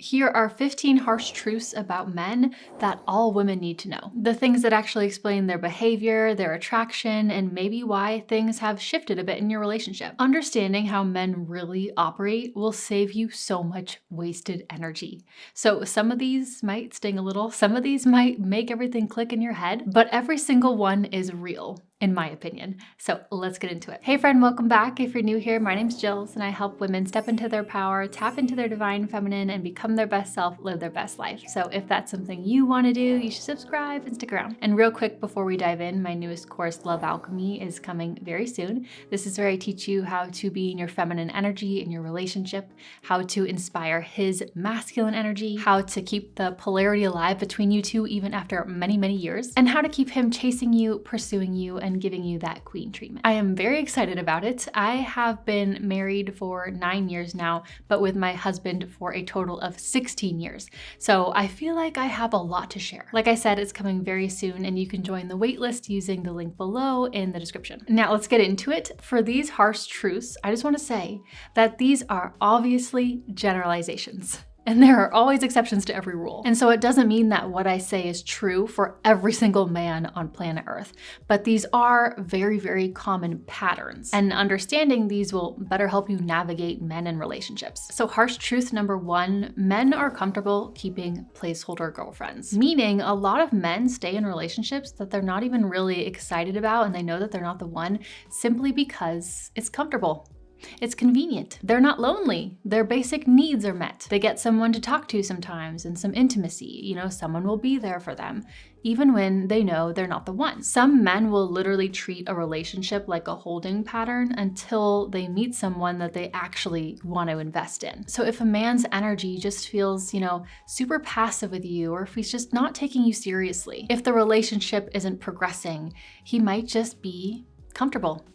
Here are 15 harsh truths about men that all women need to know. The things that actually explain their behavior, their attraction, and maybe why things have shifted a bit in your relationship. Understanding how men really operate will save you so much wasted energy. So some of these might sting a little, some of these might make everything click in your head, but every single one is real, in my opinion. So let's get into it. Hey friend, welcome back. If you're new here, my name's Jillz and I help women step into their power, tap into their divine feminine, and become their best self, live their best life. So if that's something you want to do, you should subscribe and stick around. And real quick before we dive in, my newest course, Love Alchemy, is coming very soon. This is where I teach you how to be in your feminine energy in your relationship, how to inspire his masculine energy, how to keep the polarity alive between you two even after many, many years, and how to keep him chasing you, pursuing you, and giving you that queen treatment. I am very excited about it. I have been married for 9 years now, but with my husband for a total of 16 years. So I feel like I have a lot to share. Like I said, it's coming very soon and you can join the waitlist using the link below in the description. Now let's get into it. For these harsh truths, I just want to say that these are obviously generalizations. And there are always exceptions to every rule. And so it doesn't mean that what I say is true for every single man on planet Earth, but these are very, very common patterns. And understanding these will better help you navigate men and relationships. So harsh truth number 1, men are comfortable keeping placeholder girlfriends. Meaning a lot of men stay in relationships that they're not even really excited about and they know that they're not the one simply because it's comfortable. It's convenient. They're not lonely. Their basic needs are met. They get someone to talk to sometimes and some intimacy. Someone will be there for them, even when they know they're not the one. Some men will literally treat a relationship like a holding pattern until they meet someone that they actually want to invest in. So if a man's energy just feels, super passive with you, or if he's just not taking you seriously, if the relationship isn't progressing, he might just be comfortable.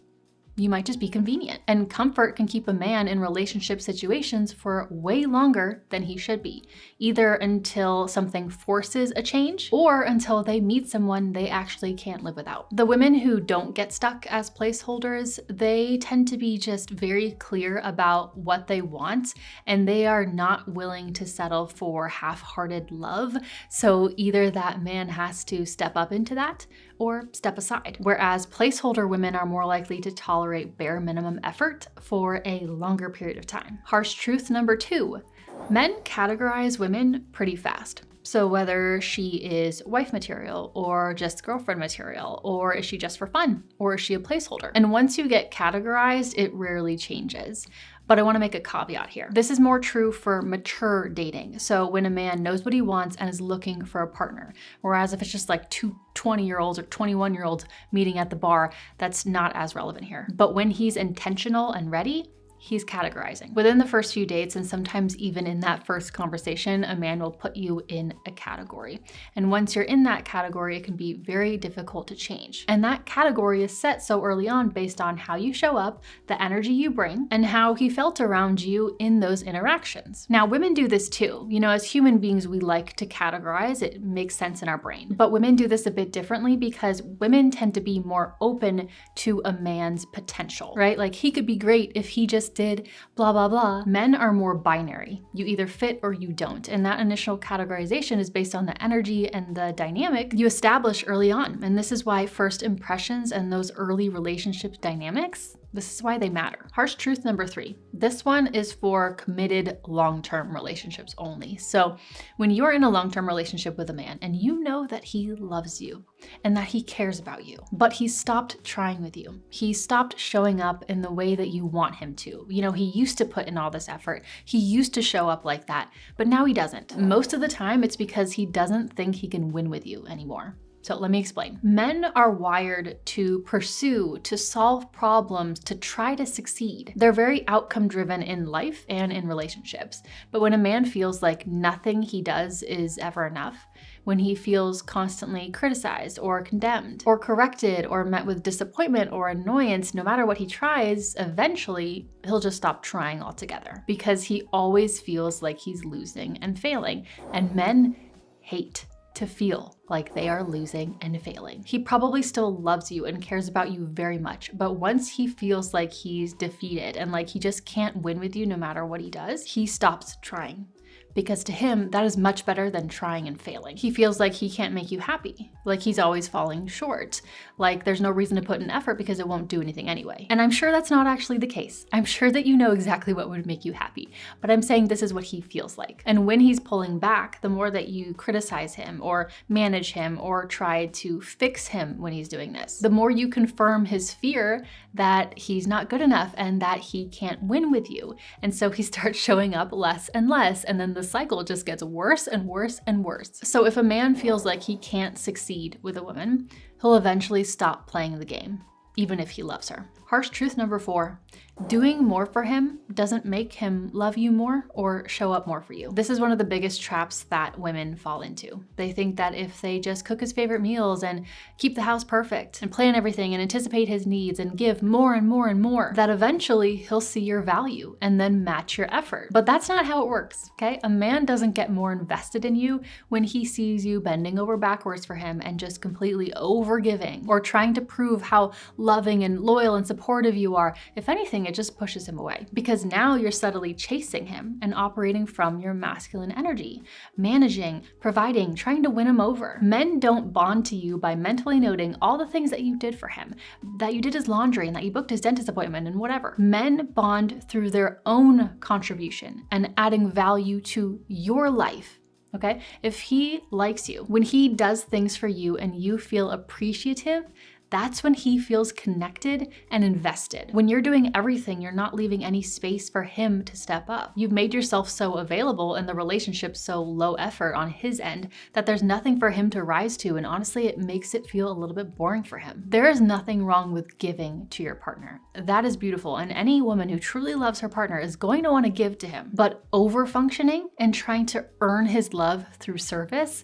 You might just be convenient. And comfort can keep a man in relationship situations for way longer than he should be, either until something forces a change or until they meet someone they actually can't live without. The women who don't get stuck as placeholders, they tend to be just very clear about what they want, and they are not willing to settle for half-hearted love. So either that man has to step up into that or step aside. Whereas placeholder women are more likely to tolerate bare minimum effort for a longer period of time. Harsh truth number 2, men categorize women pretty fast. So whether she is wife material or just girlfriend material, or is she just for fun, or is she a placeholder? And once you get categorized, it rarely changes. But I want to make a caveat here. This is more true for mature dating. So when a man knows what he wants and is looking for a partner. Whereas if it's just like two 20-year-olds or 21-year-olds meeting at the bar, that's not as relevant here. But when he's intentional and ready, he's categorizing. Within the first few dates, and sometimes even in that first conversation, a man will put you in a category. And once you're in that category, it can be very difficult to change. And that category is set so early on based on how you show up, the energy you bring, and how he felt around you in those interactions. Now, women do this too. As human beings, we like to categorize. It makes sense in our brain. But women do this a bit differently because women tend to be more open to a man's potential, right? Like he could be great if he just did blah, blah, blah. Men are more binary. You either fit or you don't. And that initial categorization is based on the energy and the dynamic you establish early on. And this is why first impressions and those early relationship dynamics, this is why they matter. Harsh truth number 3. This one is for committed long-term relationships only. So when you're in a long-term relationship with a man and you know that he loves you and that he cares about you, but he stopped trying with you. He stopped showing up in the way that you want him to. He used to put in all this effort. He used to show up like that, but now he doesn't. Most of the time it's because he doesn't think he can win with you anymore. So let me explain. Men are wired to pursue, to solve problems, to try to succeed. They're very outcome driven in life and in relationships. But when a man feels like nothing he does is ever enough, when he feels constantly criticized or condemned or corrected or met with disappointment or annoyance, no matter what he tries, eventually he'll just stop trying altogether because he always feels like he's losing and failing. And men hate to feel like they are losing and failing. He probably still loves you and cares about you very much, but once he feels like he's defeated and like he just can't win with you no matter what he does, he stops trying. because to him, that is much better than trying and failing. He feels like he can't make you happy, like he's always falling short, like there's no reason to put in effort because it won't do anything anyway. And I'm sure that's not actually the case. I'm sure that you know exactly what would make you happy, but I'm saying this is what he feels like. And when he's pulling back, the more that you criticize him or manage him or try to fix him when he's doing this, the more you confirm his fear that he's not good enough and that he can't win with you. And so he starts showing up less and less, and then the cycle just gets worse and worse and worse. So if a man feels like he can't succeed with a woman, he'll eventually stop playing the game, even if he loves her. Harsh truth number 4, doing more for him doesn't make him love you more or show up more for you. This is one of the biggest traps that women fall into. They think that if they just cook his favorite meals and keep the house perfect and plan everything and anticipate his needs and give more and more and more, that eventually he'll see your value and then match your effort. But that's not how it works, okay? A man doesn't get more invested in you when he sees you bending over backwards for him and just completely overgiving or trying to prove how loving and loyal and supportive you are. If anything, it just pushes him away, because now you're subtly chasing him and operating from your masculine energy, managing, providing, trying to win him over. Men don't bond to you by mentally noting all the things that you did for him, that you did his laundry and that you booked his dentist appointment and whatever. Men bond through their own contribution and adding value to your life. Okay? If he likes you, when he does things for you and you feel appreciative, that's when he feels connected and invested. When you're doing everything, you're not leaving any space for him to step up. You've made yourself so available and the relationship so low effort on his end that there's nothing for him to rise to, and honestly, it makes it feel a little bit boring for him. There is nothing wrong with giving to your partner. That is beautiful, and any woman who truly loves her partner is going to want to give to him. But over-functioning and trying to earn his love through service,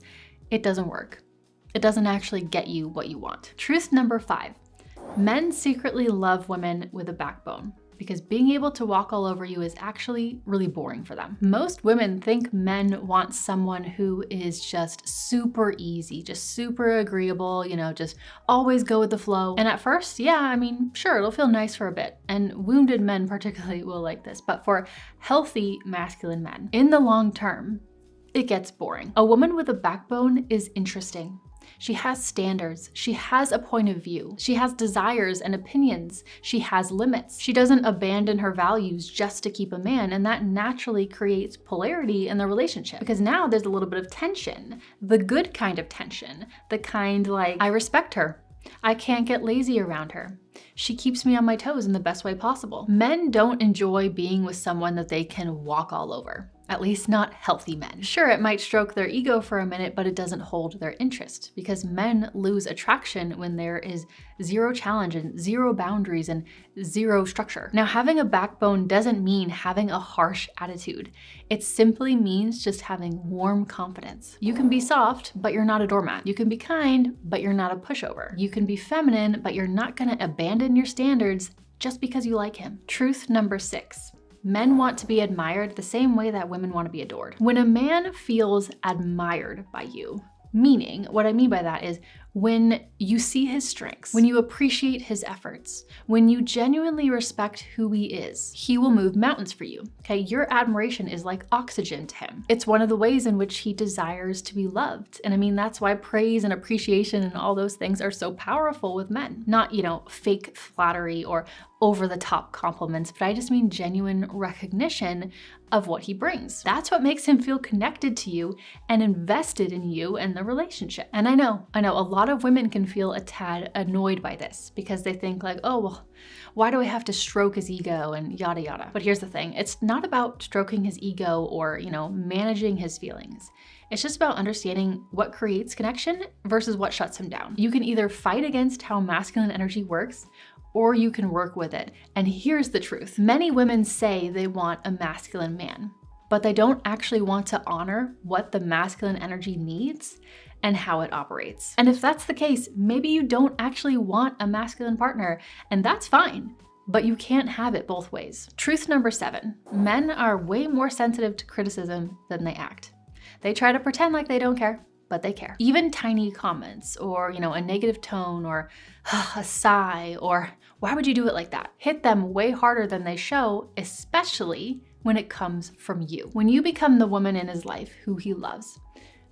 it doesn't work. It doesn't actually get you what you want. Truth number 5, men secretly love women with a backbone because being able to walk all over you is actually really boring for them. Most women think men want someone who is just super easy, just super agreeable, just always go with the flow. And at first, yeah, I mean, sure, it'll feel nice for a bit. And wounded men particularly will like this. But for healthy masculine men, in the long term, it gets boring. A woman with a backbone is interesting. She has standards. She has a point of view. She has desires and opinions. She has limits. She doesn't abandon her values just to keep a man, and that naturally creates polarity in the relationship because now there's a little bit of tension, the good kind of tension, the kind like, I respect her. I can't get lazy around her. She keeps me on my toes in the best way possible. Men don't enjoy being with someone that they can walk all over. At least not healthy men. Sure, it might stroke their ego for a minute, but it doesn't hold their interest because men lose attraction when there is zero challenge and zero boundaries and zero structure. Now, having a backbone doesn't mean having a harsh attitude. It simply means just having warm confidence. You can be soft, but you're not a doormat. You can be kind, but you're not a pushover. You can be feminine, but you're not gonna abandon your standards just because you like him. Truth number 6. Men want to be admired the same way that women want to be adored. When a man feels admired by you, meaning what I mean by that is when you see his strengths, when you appreciate his efforts, when you genuinely respect who he is, he will move mountains for you, okay? Your admiration is like oxygen to him. It's one of the ways in which he desires to be loved. And I mean, that's why praise and appreciation and all those things are so powerful with men. Not, fake flattery or over-the-top compliments, but I just mean genuine recognition of what he brings. That's what makes him feel connected to you and invested in you and the relationship. And I know, a lot of women can feel a tad annoyed by this because they think like, oh, well, why do I have to stroke his ego and yada yada? But here's the thing, it's not about stroking his ego or, managing his feelings. It's just about understanding what creates connection versus what shuts him down. You can either fight against how masculine energy works or you can work with it. And here's the truth. Many women say they want a masculine man, but they don't actually want to honor what the masculine energy needs and how it operates. And if that's the case, maybe you don't actually want a masculine partner, and that's fine, but you can't have it both ways. Truth number 7, men are way more sensitive to criticism than they act. They try to pretend like they don't care, but they care. Even tiny comments or, a negative tone or a sigh or why would you do it like that? Hit them way harder than they show, especially when it comes from you. When you become the woman in his life who he loves,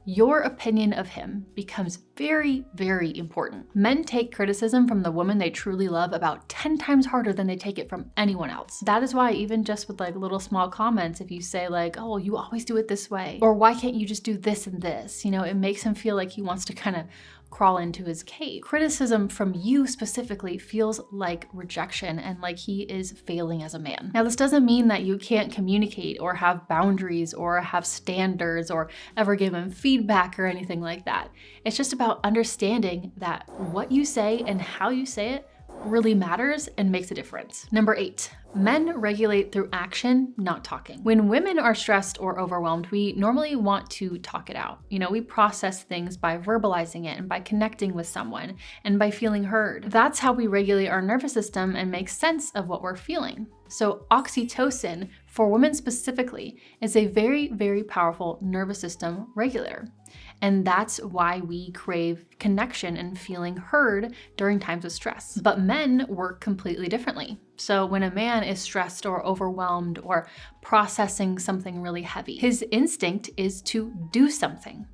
your opinion of him becomes very, very important. Men take criticism from the woman they truly love about 10 times harder than they take it from anyone else. That is why even just with like little small comments, if you say like, oh, you always do it this way, or why can't you just do this and this? You know, it makes him feel like he wants to kind of crawl into his cave. Criticism from you specifically feels like rejection and like he is failing as a man. Now, this doesn't mean that you can't communicate or have boundaries or have standards or ever give him feedback or anything like that. It's just about understanding that what you say and how you say it really matters and makes a difference. Number 8, men regulate through action, not talking. When women are stressed or overwhelmed, we normally want to talk it out. You know, we process things by verbalizing it and by connecting with someone and by feeling heard. That's how we regulate our nervous system and make sense of what we're feeling. So oxytocin, for women specifically, is a very, very powerful nervous system regulator. And that's why we crave connection and feeling heard during times of stress. But men work completely differently. So when a man is stressed or overwhelmed or processing something really heavy, his instinct is to do something.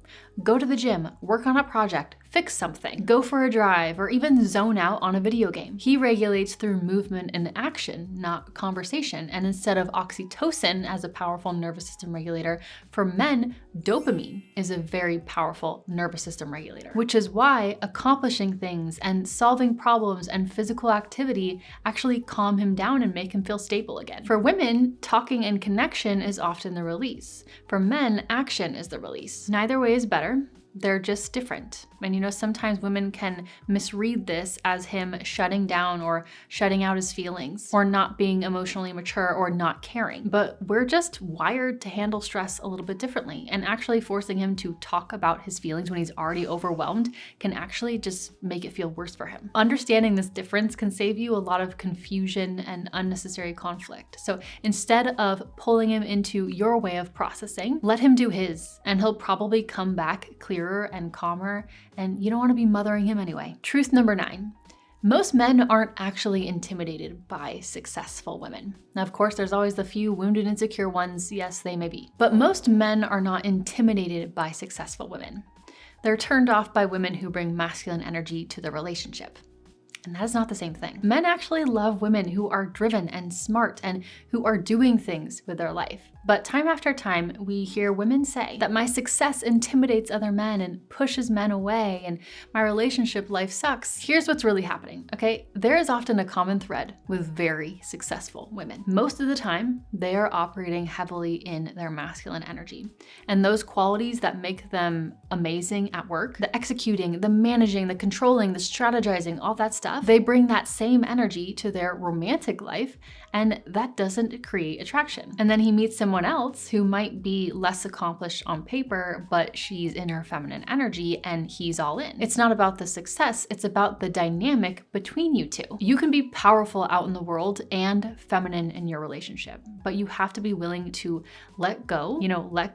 Go to the gym, work on a project, fix something, go for a drive, or even zone out on a video game. He regulates through movement and action, not conversation. And instead of oxytocin as a powerful nervous system regulator, for men, dopamine is a very powerful nervous system regulator, which is why accomplishing things and solving problems and physical activity actually calm him down and make him feel stable again. For women, talking and connection is often the release. For men, action is the release. Neither way is better. They're just different. And you know, sometimes women can misread this as him shutting down or shutting out his feelings or not being emotionally mature or not caring. But we're just wired to handle stress a little bit differently, and actually forcing him to talk about his feelings when he's already overwhelmed can actually just make it feel worse for him. Understanding this difference can save you a lot of confusion and unnecessary conflict. So instead of pulling him into your way of processing, let him do his, and he'll probably come back clearer and calmer, and you don't want to be mothering him anyway. Truth number 9. Most men aren't actually intimidated by successful women. Now, of course, there's always the few wounded, insecure ones. Yes, they may be. But most men are not intimidated by successful women. They're turned off by women who bring masculine energy to the relationship. And that is not the same thing. Men actually love women who are driven and smart and who are doing things with their life. But time after time, we hear women say that my success intimidates other men and pushes men away, and my relationship life sucks. Here's what's really happening, okay? There is often a common thread with very successful women. Most of the time, they are operating heavily in their masculine energy. And those qualities that make them amazing at work, the executing, the managing, the controlling, the strategizing, all that stuff, they bring that same energy to their romantic life, and that doesn't create attraction. And then he meets someone else who might be less accomplished on paper, but she's in her feminine energy and he's all in. It's not about the success, it's about the dynamic between you two. You can be powerful out in the world and feminine in your relationship, but you have to be willing to let go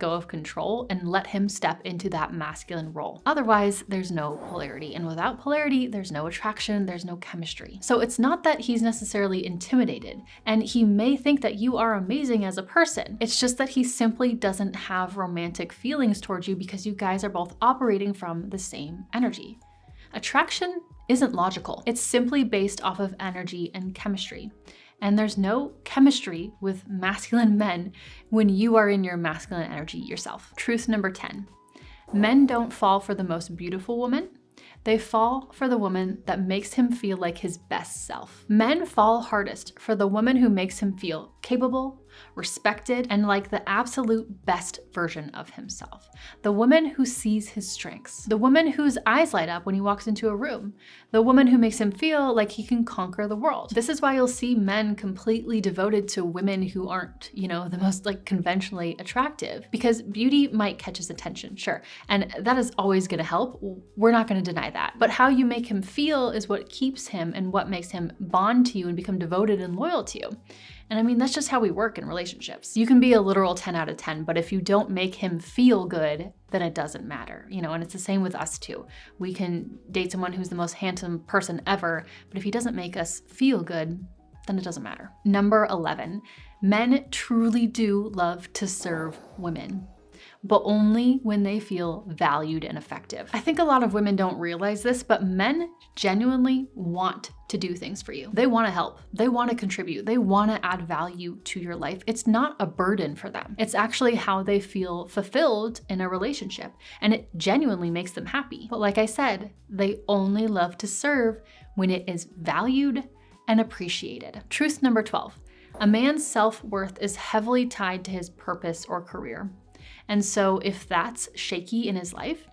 of control and let him step into that masculine role. Otherwise, there's no polarity. And without polarity, there's no attraction, there's no chemistry. So it's not that he's necessarily intimidated, and he may think that you are amazing as a person. It's just that he simply doesn't have romantic feelings towards you because you guys are both operating from the same energy. Attraction isn't logical. It's simply based off of energy and chemistry. And there's no chemistry with masculine men when you are in your masculine energy yourself. Truth number 10. Men don't fall for the most beautiful woman. They fall for the woman that makes him feel like his best self. Men fall hardest for the woman who makes him feel capable, respected, and like the absolute best version of himself. The woman who sees his strengths. The woman whose eyes light up when he walks into a room. The woman who makes him feel like he can conquer the world. This is why you'll see men completely devoted to women who aren't, the most conventionally attractive, because beauty might catch his attention, sure. And that is always gonna help. We're not gonna deny that. But how you make him feel is what keeps him and what makes him bond to you and become devoted and loyal to you. And I mean, that's just how we work in relationships. You can be a literal 10 out of 10, but if you don't make him feel good, then it doesn't matter, and it's the same with us too. We can date someone who's the most handsome person ever, but if he doesn't make us feel good, then it doesn't matter. Number 11, men truly do love to serve women, but only when they feel valued and effective. I think a lot of women don't realize this, but men genuinely want to do things for you. They want to help. They want to contribute. They want to add value to your life. It's not a burden for them. It's actually how they feel fulfilled in a relationship, and it genuinely makes them happy. But like I said, they only love to serve when it is valued and appreciated. Truth number 12, a man's self-worth is heavily tied to his purpose or career. And so if that's shaky in his life,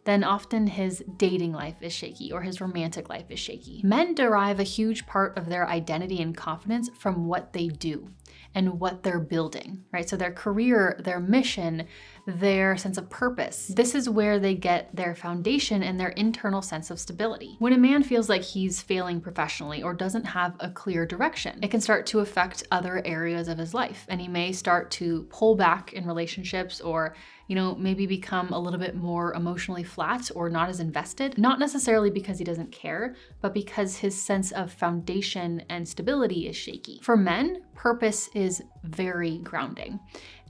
then often his dating life is shaky or his romantic life is shaky. Men derive a huge part of their identity and confidence from what they do and what they're building, right? So their career, their mission, their sense of purpose. This is where they get their foundation and their internal sense of stability. When a man feels like he's failing professionally or doesn't have a clear direction, it can start to affect other areas of his life. And he may start to pull back in relationships or, maybe become a little bit more emotionally flat or not as invested, not necessarily because he doesn't care, but because his sense of foundation and stability is shaky. For men, purpose is very grounding.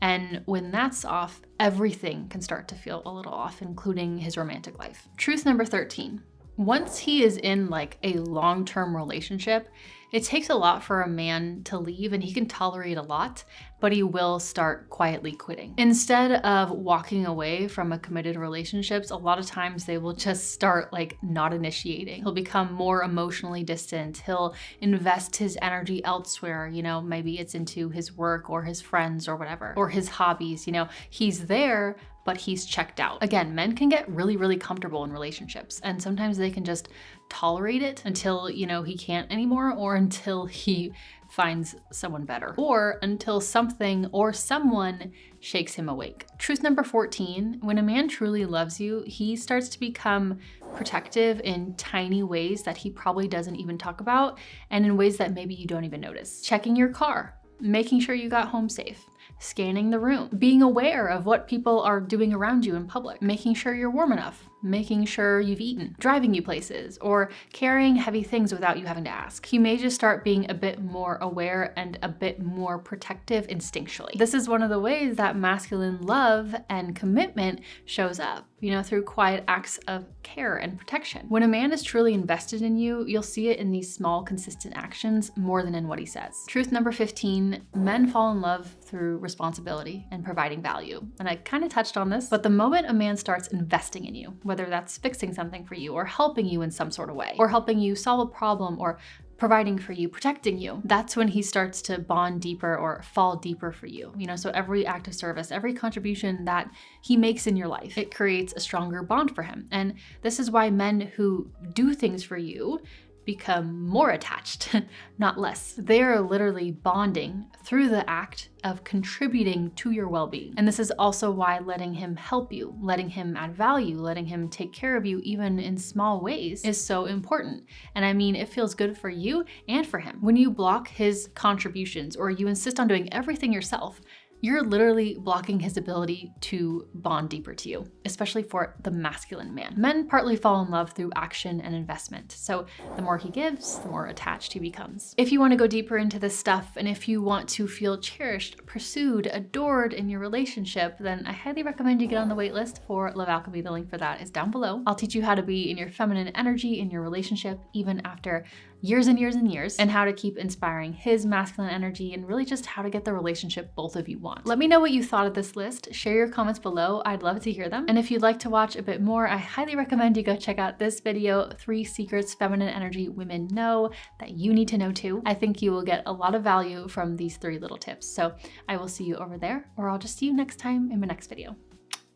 And when that's off, everything can start to feel a little off, including his romantic life. Truth number 13. Once he is in like a long-term relationship, it takes a lot for a man to leave, and he can tolerate a lot, but he will start quietly quitting. Instead of walking away from a committed relationships, a lot of times they will just start like not initiating. He'll become more emotionally distant. He'll invest his energy elsewhere. Maybe it's into his work or his friends or whatever, or his hobbies. He's there, but he's checked out. Again, men can get really, really comfortable in relationships, and sometimes they can just tolerate it until, he can't anymore, or until he finds someone better, or until something or someone shakes him awake. Truth number 14, when a man truly loves you, he starts to become protective in tiny ways that he probably doesn't even talk about, and in ways that maybe you don't even notice. Checking your car, making sure you got home safe, scanning the room, being aware of what people are doing around you in public, making sure you're warm enough, making sure you've eaten, driving you places, or carrying heavy things without you having to ask. He may just start being a bit more aware and a bit more protective instinctually. This is one of the ways that masculine love and commitment shows up, through quiet acts of care and protection. When a man is truly invested in you, you'll see it in these small, consistent actions more than in what he says. Truth number 15, men fall in love through responsibility and providing value. And I kind of touched on this, but the moment a man starts investing in you, whether that's fixing something for you or helping you in some sort of way, or helping you solve a problem or providing for you, protecting you, that's when he starts to bond deeper or fall deeper for you. So every act of service, every contribution that he makes in your life, it creates a stronger bond for him. And this is why men who do things for you become more attached, not less. They are literally bonding through the act of contributing to your well-being. And this is also why letting him help you, letting him add value, letting him take care of you, even in small ways, is so important. And I mean, it feels good for you and for him. When you block his contributions or you insist on doing everything yourself, you're literally blocking his ability to bond deeper to you, especially for the masculine man. Men partly fall in love through action and investment. So the more he gives, the more attached he becomes. If you want to go deeper into this stuff, and if you want to feel cherished, pursued, adored in your relationship, then I highly recommend you get on the wait list for Love Alchemy. The link for that is down below. I'll teach you how to be in your feminine energy in your relationship, even after years and years and years, and how to keep inspiring his masculine energy, and really just how to get the relationship both of you want. Let me know what you thought of this list. Share your comments below. I'd love to hear them. And if you'd like to watch a bit more, I highly recommend you go check out this video, 3 secrets feminine energy women know that you need to know too. I think you will get a lot of value from these 3 little tips. So I will see you over there, or I'll just see you next time in my next video.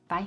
Bye.